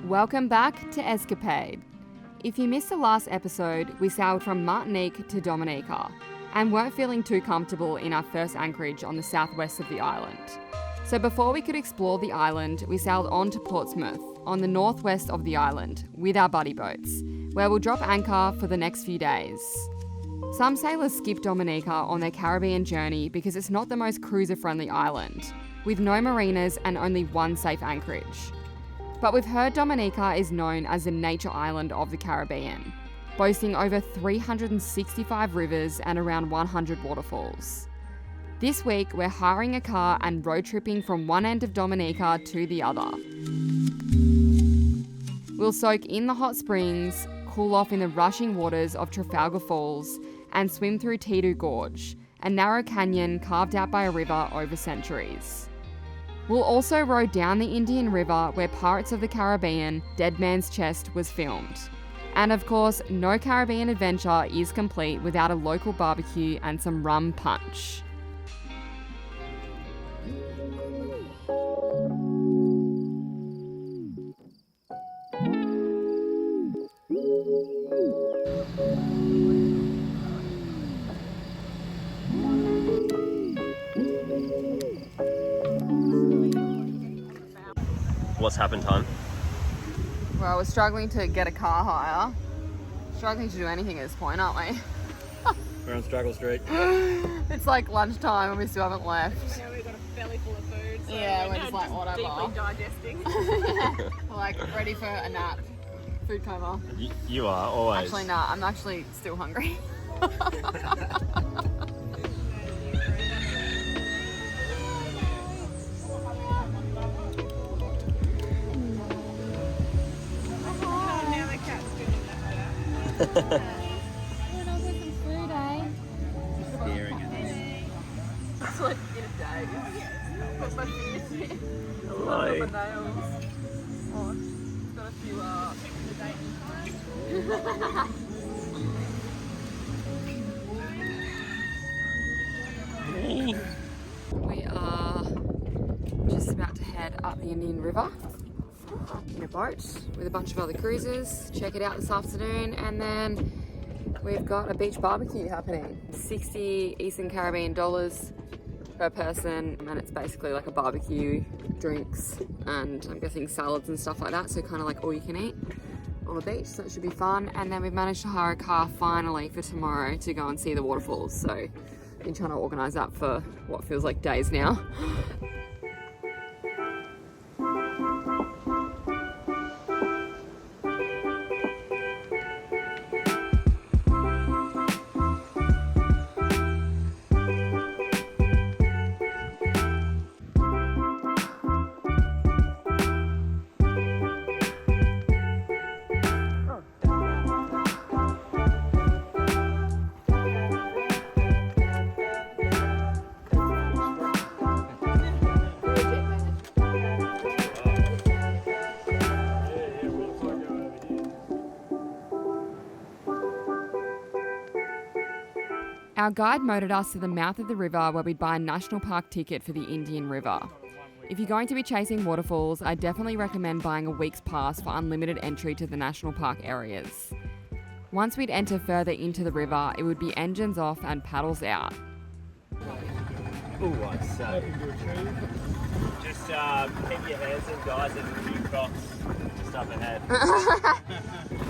Welcome back to Escapade. If you missed the last episode, we sailed from Martinique to Dominica and weren't feeling too comfortable in our first anchorage on the southwest of the island. So before we could explore the island, we sailed on to Portsmouth on the northwest of the island with our buddy boats, where we'll drop anchor for the next few days. Some sailors skip Dominica on their Caribbean journey because it's not the most cruiser-friendly island, with no marinas and only one safe anchorage. But we've heard Dominica is known as the nature island of the Caribbean, boasting over 365 rivers and around 100 waterfalls. This week, we're hiring a car and road tripping from one end of Dominica to the other. We'll soak in the hot springs, cool off in the rushing waters of Trafalgar Falls, and swim through Gorge, a narrow canyon carved out by a river over centuries. We'll also row down the Indian River where Pirates of the Caribbean: Dead Man's Chest was filmed. And of course, no Caribbean adventure is complete without a local barbecue and some rum punch. What's happened, hon? Well, we're struggling to get a car hire. Struggling to do anything at this point, aren't we? We're on Struggle Street. It's like lunchtime and we still haven't left. Yeah, we've got a belly full of food. So Yeah, we're just like, whatever. Deeply digesting. We're like ready for a nap. Food coma. You are, always. Actually, nah, I'm actually still hungry. Now the cat's doing that. Staring at us. It's like in a day. What's my fingers? Hello. My nails. Oh, it's got a few We are just about to head up the Indian River in a boat with a bunch of other cruisers. Check it out this afternoon, and then we've got a beach barbecue happening. 60 Eastern Caribbean dollars per person, and it's basically like a barbecue, drinks, and I'm guessing salads and stuff like that, so kind of like all you can eat on the beach, so it should be fun. And then we've managed to hire a car finally for tomorrow to go and see the waterfalls, so I've been trying to organise that for what feels like days now. Our guide motored us to the mouth of the river where we'd buy a national park ticket for the Indian River. If you're going to be chasing waterfalls, I definitely recommend buying a week's pass for unlimited entry to the national park areas. Once we'd enter further into the river, it would be engines off and paddles out. Oh, I'd say. Just keep your hands in, guys, and a few crocs just up ahead.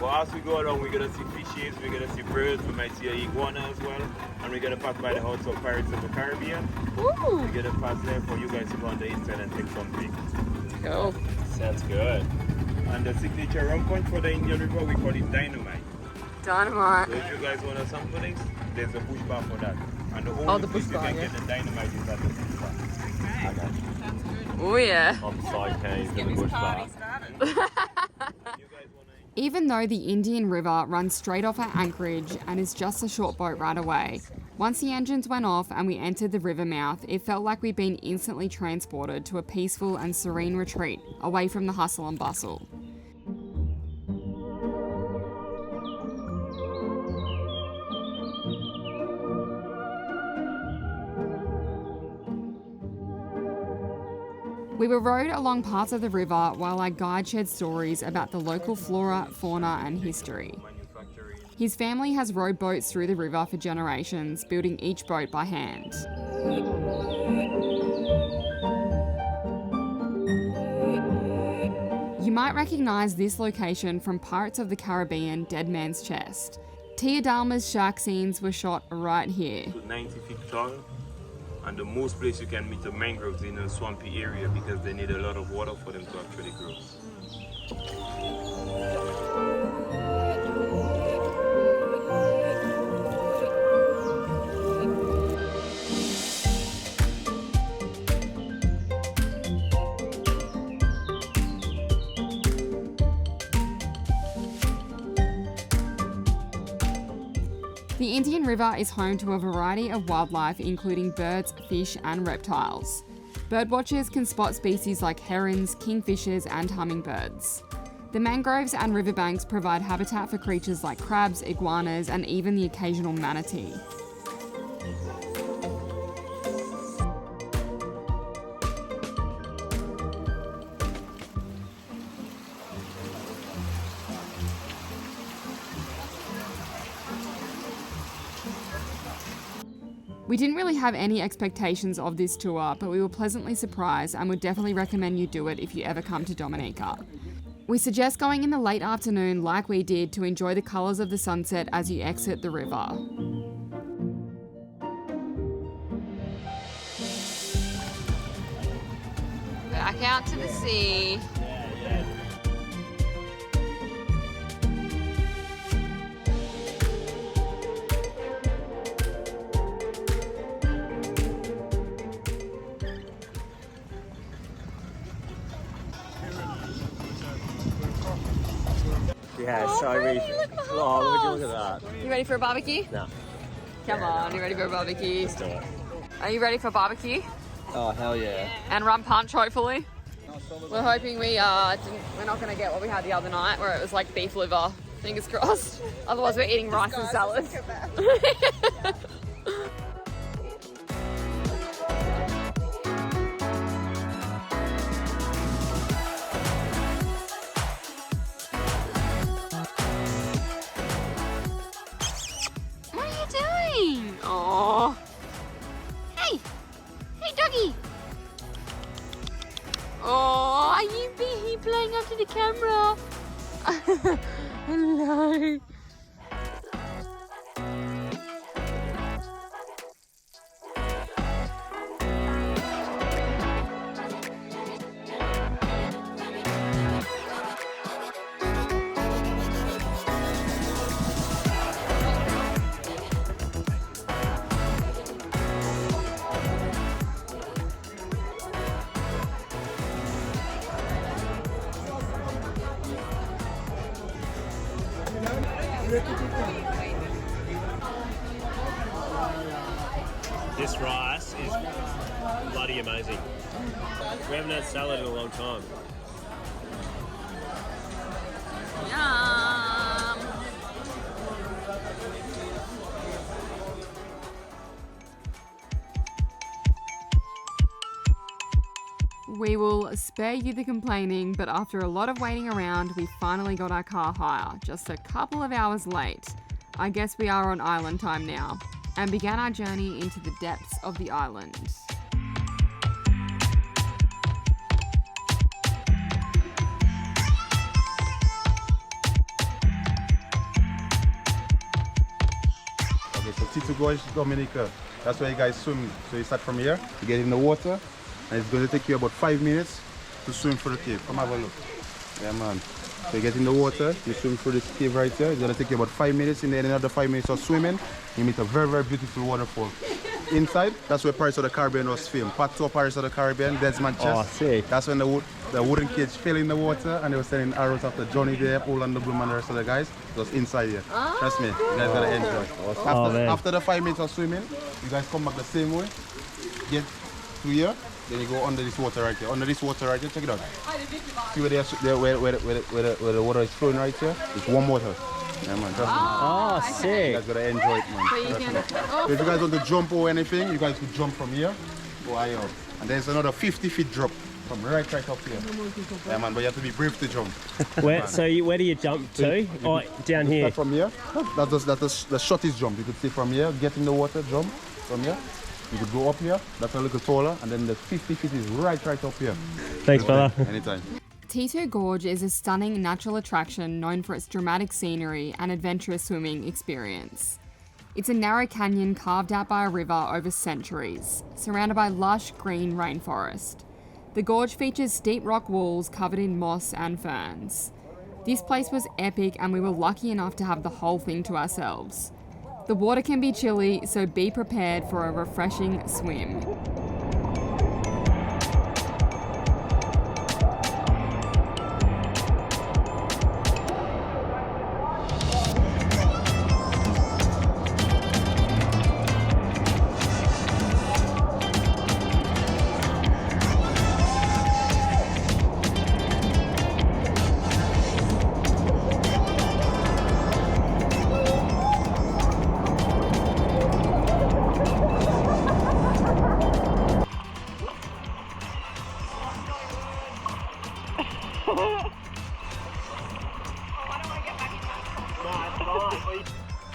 Well, as we go along, we're going to see fishes, we're going to see birds, we might see an iguana as well, and we're going to pass by the house of Pirates of the Caribbean. Ooh. We're going to pass there for you guys to go on the inside and take some pics. Cool. Sounds good. And the signature rum punch for the Indian River, we call it Dynamite. Dynamite. So if you guys want to sample this, there's a bush bar for that. And the only Oh, the place bush you bar, can yeah. get the dynamite is at the bush bar. I got you. Sounds good. Oh yeah. I'm so keen for Get the this bush party bar. started. You guys want to Even though the Indian River runs straight off our anchorage and is just a short boat ride away, once the engines went off and we entered the river mouth, it felt like we'd been instantly transported to a peaceful and serene retreat away from the hustle and bustle. We were rowed along parts of the river while our guide shared stories about the local flora, fauna and history. His family has rowed boats through the river for generations, building each boat by hand. You might recognise this location from Pirates of the Caribbean: Dead Man's Chest. Tia Dalma's shark scenes were shot right here. 90 feet tall, and the most place you can meet the mangroves in a swampy area because they need a lot of water for them to actually grow. The Indian River is home to a variety of wildlife, including birds, fish, and reptiles. Birdwatchers can spot species like herons, kingfishers, and hummingbirds. The mangroves and riverbanks provide habitat for creatures like crabs, iguanas, and even the occasional manatee. We didn't really have any expectations of this tour, but we were pleasantly surprised and would definitely recommend you do it if you ever come to Dominica. We suggest going in the late afternoon like we did to enjoy the colours of the sunset as you exit the river. Back out to the sea. Yeah, so ready. Oh, would you look at that? You ready for a barbecue? No. Come on, you ready for a barbecue? Let's do it. Are you ready for barbecue? Oh, hell yeah. And rum punch, hopefully. We're hoping we're not going to get what we had the other night, where it was like beef liver. Fingers crossed. Otherwise, we're eating rice and salad. What are you doing? Oh. Hey, doggy. Oh, are you busy playing up to the camera? Hello. This rice is bloody amazing. We haven't had salad in a long time. Yum. We will spare you the complaining, but after a lot of waiting around, we finally got our car hire, just a couple of hours late. I guess we are on island time now, and began our journey into the depths of the island. Okay, so Tito Gorge, Dominica, that's where you guys swim. So you start from here, you get in the water, and it's going to take you about 5 minutes to swim through the cave. Come have a look. Yeah, man. So you get in the water, you swim through this cave right here. It's going to take you about 5 minutes. In there, another 5 minutes of swimming, you meet a very, very beautiful waterfall. Inside, that's where Pirates of the Caribbean was filmed. Part 2 of Pirates of the Caribbean, Dead Man's Chest. Oh, sick. That's when the wooden cage fell in the water and they were sending arrows after Johnny Depp, Orlando Bloom and the rest of the guys. It was inside here. Trust me, you guys gotta enjoy. After the 5 minutes of swimming, you guys come back the same way, get through here, then you go under this water right here. Under this water right here, check it out. See where the water is flowing right here? It's warm water. Yeah, man, trust me. Oh, sick. You guys gotta enjoy it, man. So you can, If you guys want to jump or anything, you guys could jump from here, go higher up. And there's another 50 feet drop. From right up here. Yeah, man, but you have to be brave to jump. Where do you jump to? Oh, down here. Start from here. That's the shortest jump. You could see from here, get in the water, jump from here. You could go up here. That's a little taller, and then the 50 feet is right up here. Thanks, fella. Anytime. T2 Gorge is a stunning natural attraction known for its dramatic scenery and adventurous swimming experience. It's a narrow canyon carved out by a river over centuries, surrounded by lush green rainforest. The gorge features steep rock walls covered in moss and ferns. This place was epic and we were lucky enough to have the whole thing to ourselves. The water can be chilly, so be prepared for a refreshing swim.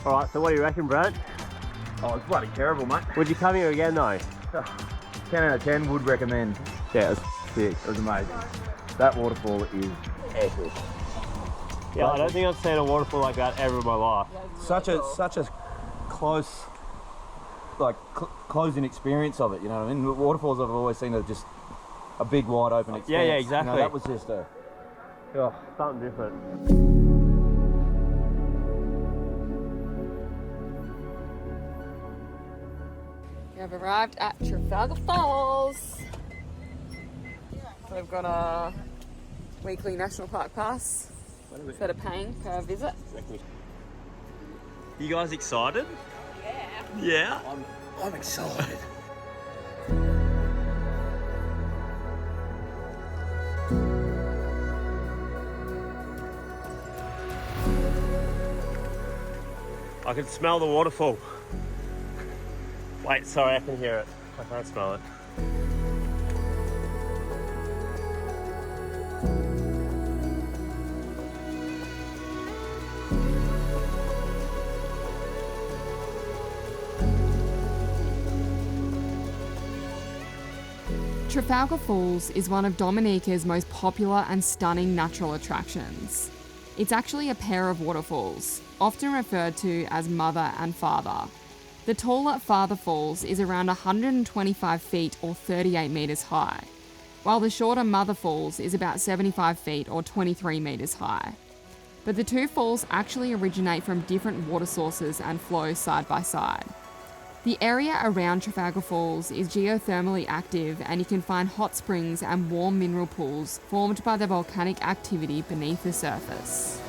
Alright, so what do you reckon, Brad? Oh, it's bloody terrible, mate. Would you come here again though? 10 out of 10 would recommend. Yeah, it was sick. It was amazing. That waterfall is epic. Yeah, I don't think I've seen a waterfall like that ever in my life. Such a close, closing experience of it. You know what I mean? Waterfalls I've always seen are just a big, wide open experience. Yeah, exactly. You know, that was just Something different. We have arrived at Trafalgar Falls. We've got a weekly national park pass instead of paying per visit. You guys excited? Yeah. I'm excited. I can smell the waterfall. Wait, sorry, I can hear it. I can't smell it. Trafalgar Falls is one of Dominica's most popular and stunning natural attractions. It's actually a pair of waterfalls, often referred to as mother and father. The taller Father Falls is around 125 feet or 38 metres high, while the shorter Mother Falls is about 75 feet or 23 metres high. But the two falls actually originate from different water sources and flow side by side. The area around Trafalgar Falls is geothermally active, and you can find hot springs and warm mineral pools formed by the volcanic activity beneath the surface.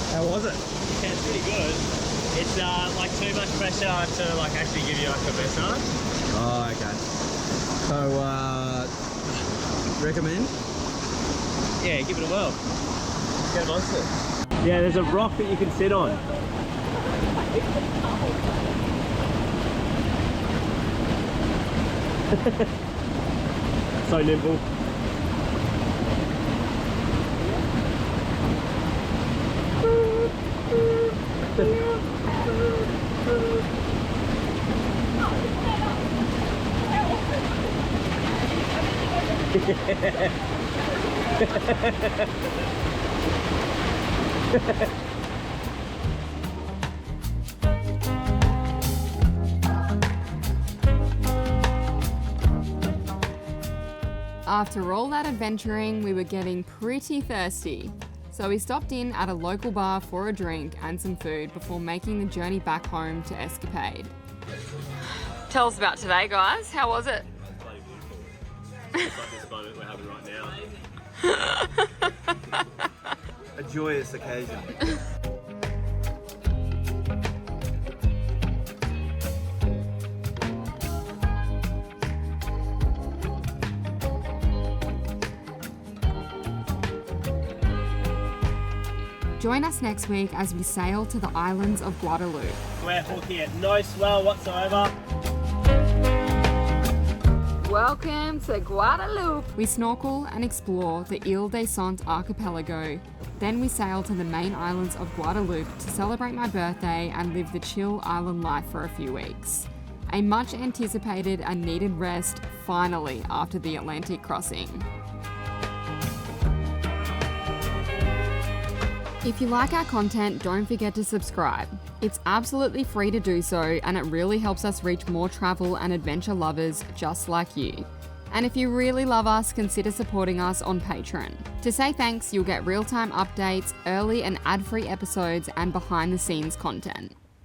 How was it? Yeah, it's pretty good. It's like too much pressure to like actually give you like a massage. Oh, okay. So, recommend? Yeah, give it a whirl. Get amongst it. Yeah, there's a rock that you can sit on. So nimble. After all that adventuring, we were getting pretty thirsty. So we stopped in at a local bar for a drink and some food before making the journey back home to Escapade. Tell us about today, guys. How was it? Bloody beautiful. It's like this moment we're having right now. A joyous occasion. Join us next week as we sail to the islands of Guadeloupe. We're hooking it. No swell whatsoever. Welcome to Guadeloupe! We snorkel and explore the Ile de Saint archipelago. Then we sail to the main islands of Guadeloupe to celebrate my birthday and live the chill island life for a few weeks. A much anticipated and needed rest finally after the Atlantic crossing. If you like our content, don't forget to subscribe. It's absolutely free to do so, and it really helps us reach more travel and adventure lovers just like you. And if you really love us, consider supporting us on Patron. To say thanks, you'll get real-time updates, early and ad-free episodes, and behind-the-scenes content.